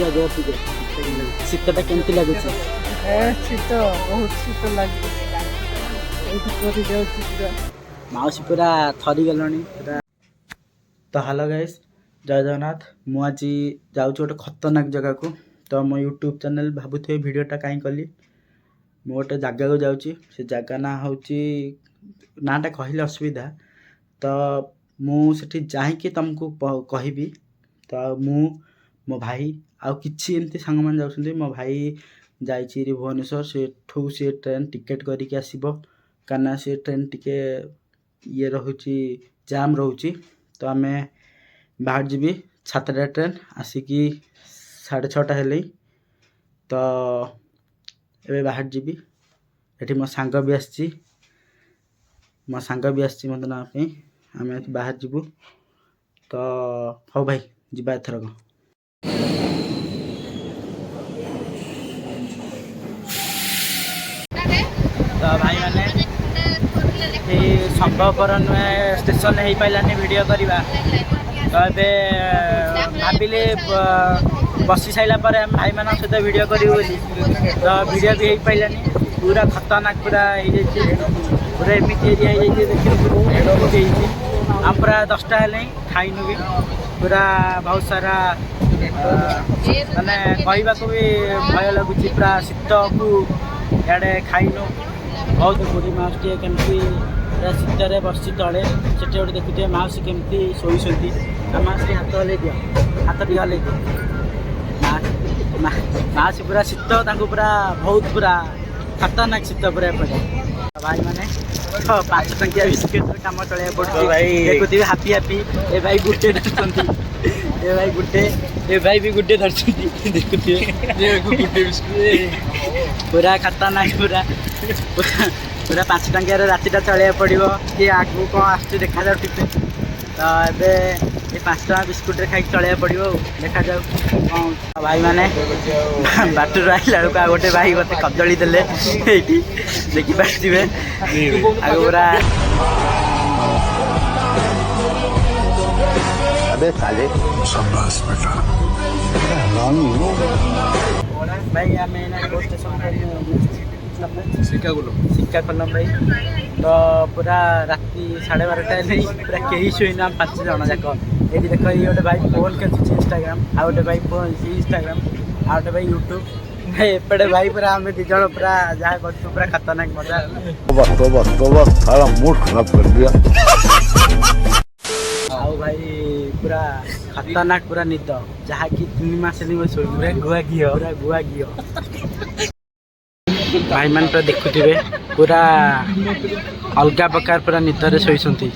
ଟିକେ जोर ଟିକେ ଶୀତଟା କେମିତି ଲାଗୁଛି? ଶୀତ ବହୁତ ଶୀତ ଲାଗୁଛି। ମାଉସୀ ପୁରା ଥରିଗଲଣି ପୁରା। ତ ହ୍ୟାଲୋ ଗାଇସ୍, ଜୟ ଜଗନ୍ନାଥ। ମୁଁ ଆଜି ଯାଉଛି ଗୋଟେ ଖତରନାକ ଜାଗାକୁ। ତ ମୋ ୟୁଟ୍ୟୁବ୍ ଚ୍ୟାନେଲ୍ ଭାବୁଥିବେ ଭିଡ଼ିଓଟା କାହିଁ କଲି। ମୁଁ ଗୋଟେ ଜାଗାକୁ ଯାଉଛି, ସେ ଜାଗା ନାଁ ହେଉଛି, ନାଁଟା କହିଲେ ଅସୁବିଧା, ତ ମୁଁ ସେଠି ଯାଇକି ତୁମକୁ କହିବି। ତ ମୁଁ, ମୋ ଭାଇ ଆଉ କିଛି ଏମିତି ସାଙ୍ଗମାନେ ଯାଉଛନ୍ତି। ମୋ ଭାଇ ଯାଇଛି ଭୁବନେଶ୍ୱର, ସେଠୁ ସେ ଟ୍ରେନ୍ ଟିକେଟ୍ କରିକି ଆସିବ, କାହିଁକିନା ସେ ଟ୍ରେନ୍ ଟିକେ ଇଏ ରହୁଛି, ଜାମ୍ ରହୁଛି। ତ ଆମେ ବାହାରି ଯିବି 7ଟା ଟ୍ରେନ୍ ଆସିକି 6:30 ହେଲେଇ। ତ ଏବେ ବାହାରି ଯିବି। ଏଠି ମୋ ସାଙ୍ଗ ବି ଆସିଛି, ମୋତେ ନେବା ପାଇଁ। ଆମେ ବାହାରି ଯିବୁ। ତ ହଉ ଭାଇ, ଯିବା ଏଥରକ। ତ ଭାଇମାନେ, ଏଇ ସମ୍ଭବପର ନୁହେଁ, ଷ୍ଟେସନ୍ ହେଇପାରିଲାନି ଭିଡ଼ିଓ କରିବା। ତ ଏବେ ଭାବିଲି ବସି ସାରିଲା ପରେ ଆମେ ଭାଇମାନଙ୍କ ସହିତ ଭିଡ଼ିଓ କରିବୁ ବୋଲି। ତ ଭିଡ଼ିଓ ବି ହେଇପାରିଲାନି। ପୁରା ଖତରନାକ ପୁରା ହେଇଯାଇଛି, ପୁରା ଏମିତି ଏରିଆ ହେଇଯାଇଛି। ଦେଖିବାକୁ ଏମିତି ହେଇଛି। ଆମ ପୁରା 10ଟା ହେଲେ ଖାଇନୁ ବି, ପୁରା ବହୁତ ସାରା ମାନେ କହିବାକୁ ବି ଭୟ ଲାଗୁଛି। ପୁରା ଶୀତକୁ ଇଆଡ଼େ ଖାଇନୁ। ବହୁତ ବୁଢ଼ୀ ମାଉସୀଟିଏ କେମିତି ପୁରା ଶୀତରେ ବସିଛି ତଳେ। ସେଠି ଗୋଟେ ଦେଖୁଥିବେ ମାଉସୀ କେମିତି ଶୋଇଛନ୍ତି। ମାଉସୀ ହାତ ହଲେଇ ଦିଅ, ହାତ ଟିକେ ହଲେଇ ଦିଅ। ମାଉସୀ ପୁରା ଶୀତ, ତାଙ୍କୁ ପୁରା ବହୁତ ପୁରା ଖତରନାକ ଶୀତ ପୁରା ଏପଟେ। ଭାଇମାନେ 5 ଟଙ୍କିଆ ବିସ୍କିଟ୍ରେ କାମ ଚଳେଇବାକୁ ପଡ଼ୁଛି। ଦେଖୁଥିବେ ହାପି ହାପି। ଏ ଭାଇ ଗୋଟେ ଧରିଛନ୍ତି, ଏ ଭାଇ ବି ଗୋଟେ ଧରିଛନ୍ତି। ଦେଖୁଥିବେ ଗୋଟେ ବିସ୍କୁଟ୍ ପୁରା ଖତରନାକ, ପୁରା 5 ଟଙ୍କିଆରେ ରାତିଟା ଚଳେଇବାକୁ ପଡ଼ିବ। କି ଆଗକୁ କ'ଣ ଆସୁଛି ଦେଖାଯାଉ ଟିକେ। ତ ଏବେ ଏ 5 ଟଙ୍କା ବିସ୍କୁଟ୍ରେ ଖାଇକି ଚଳେଇବାକୁ ପଡ଼ିବ ଆଉ। ଦେଖାଯାଉ କ'ଣ। ଭାଇମାନେ, ବାଟରୁ ଆସିଲା ବେଳକୁ ଆଉ ଗୋଟେ ଭାଇ ମୋତେ କଦଳୀ ଦେଲେ ଏଇଠି, ଦେଖିପାରୁଥିବେ। ଆଉ ପୁରା ଭାଇ ଆମେ ଏଇନା ଶ୍ରୀକାକୁଲମ ଭାଇ। ତ ପୁରା ରାତି 12:30 ହେଲେ ପୁରା କେହି ଶୋଇନୁ ଆମେ 5 ଜଣ ଯାକ। ଏଇଠି ଦେଖ, ଏଇ ଗୋଟେ ଭାଇ ଫୋନ୍ ଖେଚୁଛି ଇନଷ୍ଟାଗ୍ରାମ, ଆଉ ଗୋଟେ ଭାଇ ଇନଷ୍ଟାଗ୍ରାମ, ଆଉ ଗୋଟେ ଭାଇ ୟୁଟ୍ୟୁବ। ଏପଟେ ଭାଇ ପୁରା ଆମେ 2 ଜଣ ପୁରା ଯାହା କରୁଛୁ ପୁରା ଖତରନାକ ମଜା। ଆଉ ଭାଇ ପୁରା ଖତରନାକ ପୁରା ନିଦ, ଯାହାକି 3 ମାସ ହେଲେ ମୁଁ ଶୋଇନି। ପୁରା ଗୁଆ ଘିଅ। ଭାଇମାନେ ପୁରା ଦେଖୁଥିବେ, ପୁରା ଅଲଗା ପ୍ରକାର ପୁରା ନିଦରେ ଶୋଇଛନ୍ତି।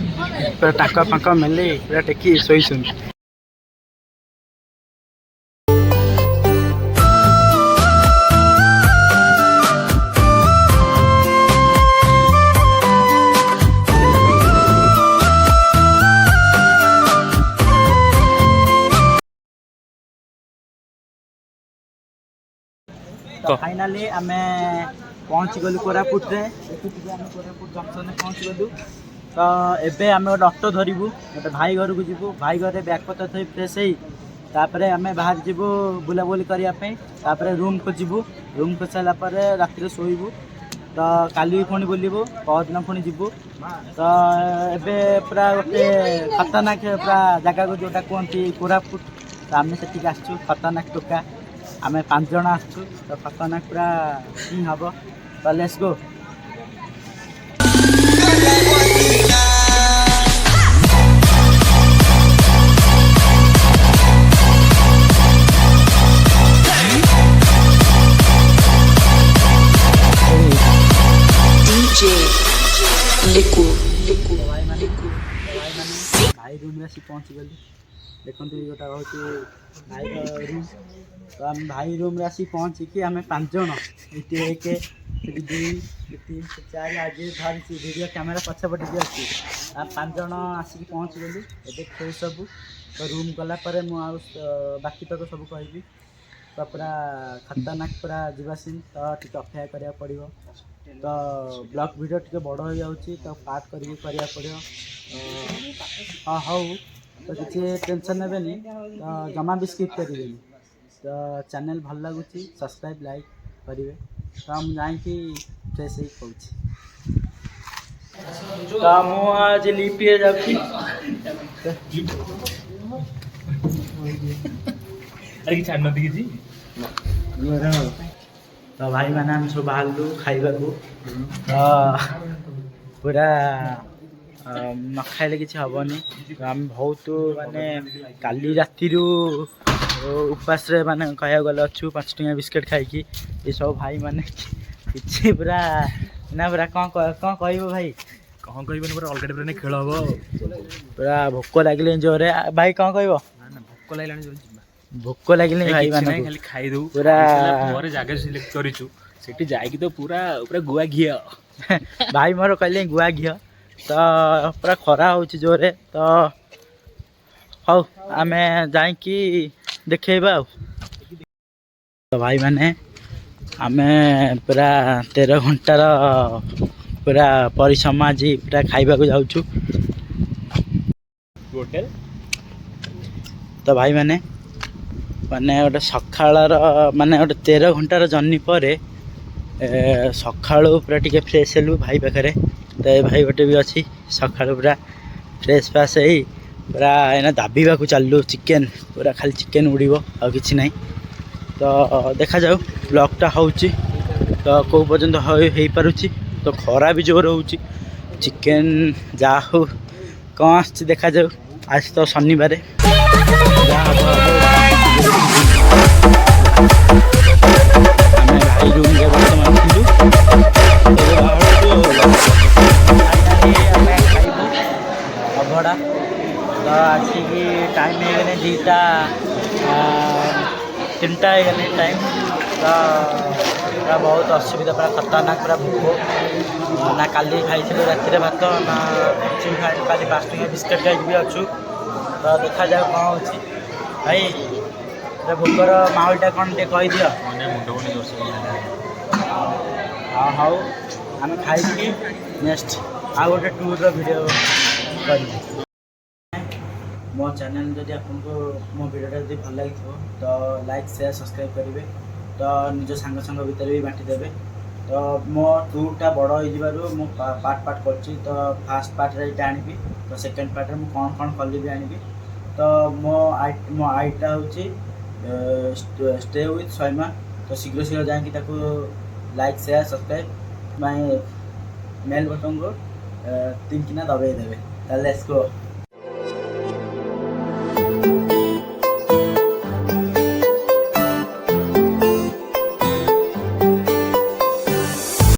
ପୁରା ଟାଙ୍କ ଫାଙ୍କ ମେଲି ପୁରା ଟେକି ଶୋଇଛନ୍ତି। ତ ଫାଇନାଲି ଆମେ ପହଞ୍ଚିଗଲୁ କୋରାପୁଟରେ। ଦେଖୁଥିବେ ଆମେ କୋରାପୁଟ ଜଙ୍କସନରେ ପହଞ୍ଚିଗଲୁ। ତ ଏବେ ଆମେ ଗୋଟେ ଅଟୋ ଧରିବୁ, ଗୋଟେ ଭାଇ ଘରକୁ ଯିବୁ। ଭାଇ ଘରେ ବ୍ୟାଗ୍ ପତ୍ର ଥୋଇ ଫ୍ରେଶ୍ ହେଇ ତାପରେ ଆମେ ବାହାରି ଯିବୁ ବୁଲାବୁଲି କରିବା ପାଇଁ। ତାପରେ ରୁମ୍ ଖୋଜିବୁ। ରୁମ୍ ଖୋଜି ସାରିଲା ପରେ ରାତିରେ ଶୋଇବୁ। ତ କାଲି ପୁଣି ବୁଲିବୁ, ପରଦିନ ପୁଣି ଯିବୁ। ତ ଏବେ ପୁରା ଗୋଟେ ଖତରନାକ ପୁରା ଜାଗାକୁ ଯେଉଁଟା କୁହନ୍ତି କୋରାପୁଟ। ତ ଆମେ ସେଠିକି ଆସିଛୁ, ଖତରନାକ ଟୋକା। ଆମେ 5 ଜଣ ଆସିଛୁ। ତ ଖତରନାକ ପୁରା ହିଁ ହବ। ତ ଲେଟ୍ସ ଗୋ। ଭାଇ ରୁମ୍ରେ ଆସି ପହଞ୍ଚିଗଲି। ଦେଖନ୍ତୁ ଏଇଟା ହେଉଛି ଭାଇର ରୁମ୍। ତ ଆମେ ଭାଇ ରୁମ୍ରେ ଆସି ପହଞ୍ଚିକି ଆମେ 5 ଜଣ, ଏଠି 1, ଏଠି 2, ଏଠି 4, ଆଜି ଧରିଛି ଭିଡ଼ିଓ କ୍ୟାମେରା ପଛପଟେ ବି ଅଛି। ଆମେ 5 ଜଣ ଆସିକି ପହଞ୍ଚିଗଲୁ। ଏବେ ଫ୍ରେଶ୍ ସବୁ। ତ ରୁମ୍ ଗଲା ପରେ ମୁଁ ଆଉ ବାକି ତକ ସବୁ କହିବି। ତ ପୁରା ଖତରନାକ ପୁରା ଯିବା ସିନ୍। ତ ଟିକେ ଅପେକ୍ଷା କରିବାକୁ ପଡ଼ିବ। ତ ବ୍ଲଗ୍ ଭିଡ଼ିଓ ଟିକେ ବଡ଼ ହୋଇଯାଉଛି, ତ ପାର୍ଟ କରିକି କରିବାକୁ ପଡ଼ିବ। ହଁ ହଉ, ତ କିଛି ଟେନସନ୍ ନେବେନି, ତ ଜମା ବି ସ୍କିପ୍ କରିବେନି। ତ ତ ଚ୍ୟାନେଲ୍ ଭଲ ଲାଗୁଛି ସବସ୍କ୍ରାଇବ୍ ଲାଇକ୍ କରିବେ। ତ ମୁଁ ଯାଇକି ଫ୍ରେଶ୍ ହେଇକି କହୁଛି। ତ ମୁଁ ଆଜି ଲିପ୍ଟରେ ଯାଉଛି। ତ ଭାଇମାନେ ଆମେ ସବୁ ବାହାରିଲୁ ଖାଇବାକୁ। ତ ପୁରା ନ ଖାଇଲେ କିଛି ହେବନି। ଆମେ ବହୁତ ମାନେ କାଲି ରାତିରୁ ଉପାସରେ ମାନେ କହିବାକୁ ଗଲେ ଅଛୁ 5 ଟଙ୍କିଆ ବିସ୍କୁଟ୍ ଖାଇକି। ଏସବୁ ଭାଇମାନେ କିଛି ପୁରା କ'ଣ କହିବ ଭାଇ? କ'ଣ କହିବନି, ପୁରା ଅଲଗା ଟାଇପ୍ର ଖେଳ ହବ। ପୁରା ଭୋକ ଲାଗିଲେଣି ଜୋରରେ। ଭାଇ କ'ଣ କହିବ? ଭୋକ ଲାଗିଲାଣି ଜୋରେ ଯିବା। ଭୋକ ଲାଗିଲେଣି ଭାଇ ମାନଙ୍କୁ। ଖାଲି ଖାଇଦେବୁ। ପୁରା ପରେ ଜାଗା ସିଲେକ୍ଟ କରିଛୁ, ସେଠି ଯାଇକି ତ ପୁରା ଗୁଆ ଘିଅ। ଭାଇ ମୋର କହିଲେ ଗୁଆ ଘିଅ। ତ ପୁରା ଖରା ହେଉଛି ଜୋରରେ। ତ ହଉ ଆମେ ଯାଇକି ଦେଖେଇବା ଆଉ। ତ ଭାଇମାନେ ଆମେ ପୁରା 13 ଘଣ୍ଟାର ପୁରା ପରିଶ୍ରମ ଆଜି ପୁରା ଖାଇବାକୁ ଯାଉଛୁ ହୋଟେଲ। ତ ଭାଇମାନେ ମାନେ ଗୋଟେ ସକାଳର ମାନେ ଗୋଟେ 13 ଘଣ୍ଟାର ଜର୍ଣ୍ଣି ପରେ ସକାଳୁ ପୁରା ଟିକେ ଫ୍ରେଶ୍ ହେଲୁ ଭାଇ ପାଖରେ। ତ ଏ ଭାଇ ଗୋଟେ ବି ଅଛି ସକାଳୁ ପୁରା ଫ୍ରେଶ୍ ଫ୍ରାସ୍ ହେଇ ପୁରା ଏଇନା ଦାବିବାକୁ ଚାଲିଲୁ ଚିକେନ୍। ପୁରା ଖାଲି ଚିକେନ୍ ଉଡ଼ିବ ଆଉ କିଛି ନାହିଁ। ତ ଦେଖାଯାଉ ବ୍ଲଗ୍ଟା ହେଉଛି ତ କେଉଁ ପର୍ଯ୍ୟନ୍ତ ହେଇପାରୁଛି। ତ ଖରା ବି ଜୋର ହେଉଛି। ଚିକେନ୍ ଯାହା ହଉ କ'ଣ ଆସୁଛି ଦେଖାଯାଉ। ଆଜି ତ ଶନିବାର ଯାହା ହବ ଆମେ ଭାଇ ରୁମ୍ରେ ବର୍ତ୍ତମାନ ଥିଲୁ। ଏବେ ବାହାରୁଛୁ ଆମେ ଖାଇବୁ ଅଭଡ଼ା। ତ ଆସିକି ଟାଇମ୍ ହେଇଗଲେ 2ଟା 3ଟା ହେଇଗଲେ ଟାଇମ୍। ତ ପୁରା ବହୁତ ଅସୁବିଧା, ପୁରା ଖତରନାକ, ପୁରା ଭୋକ। ନା କାଲି ଖାଇଥିଲୁ ରାତିରେ ଭାତ, ନା କିଛି ବି ଖାଇଲୁ। କାଲି 5 ଟଙ୍କିଆ ବିସ୍କୁଟ୍ ଖାଇକି ବି ଅଛୁ। ତ ଦେଖାଯାଉ କ'ଣ ହେଉଛି। ଭାଇ ଭୋକର ମାହୋଲଟା କ'ଣ ଟିକେ କହିଦିଅ। ହଁ ହଉ ଆମେ ଖାଇକି ନେକ୍ସଟ ଆଉ ଗୋଟେ ଟୁର୍ର ଭିଡ଼ିଓ କରିବୁ। ମୋ ଚ୍ୟାନେଲ୍ ଯଦି ଆପଣଙ୍କୁ ମୋ ଭିଡ଼ିଓଟା ଯଦି ଭଲ ଲାଗିଥିବ ତ ଲାଇକ୍ ସେୟାର ସବସ୍କ୍ରାଇବ୍ କରିବେ। ତ ନିଜ ସାଙ୍ଗ ଭିତରେ ବି ବାଣ୍ଟିଦେବେ। ତ ମୋ ଟୁର୍ଟା ବଡ଼ ହେଇଯିବାରୁ ମୁଁ ପାର୍ଟ କରୁଛି। ତ ଫାର୍ଷ୍ଟ ପାର୍ଟରେ ଏଇଟା ଆଣିବି। ତ ସେକେଣ୍ଡ ପାର୍ଟରେ ମୁଁ କ'ଣ କଲି ବି ଆଣିବି। ତ ମୋ ଆଇଟା ହେଉଛି ଷ୍ଟେ ୱିଥ୍ ସ୍ୱୟମା। ତ ଶୀଘ୍ର ଯାଇକି ତାକୁ ଲାଇକ୍ ସେୟାର ସବସ୍କ୍ରାଇବ୍ ପାଇଁ ବେଲ୍ ବଟନ୍କୁ 3 କିନା ଦବାଇ ଦେବେ। ତାହେଲେ ଲେଟ୍ସ ଗୋ।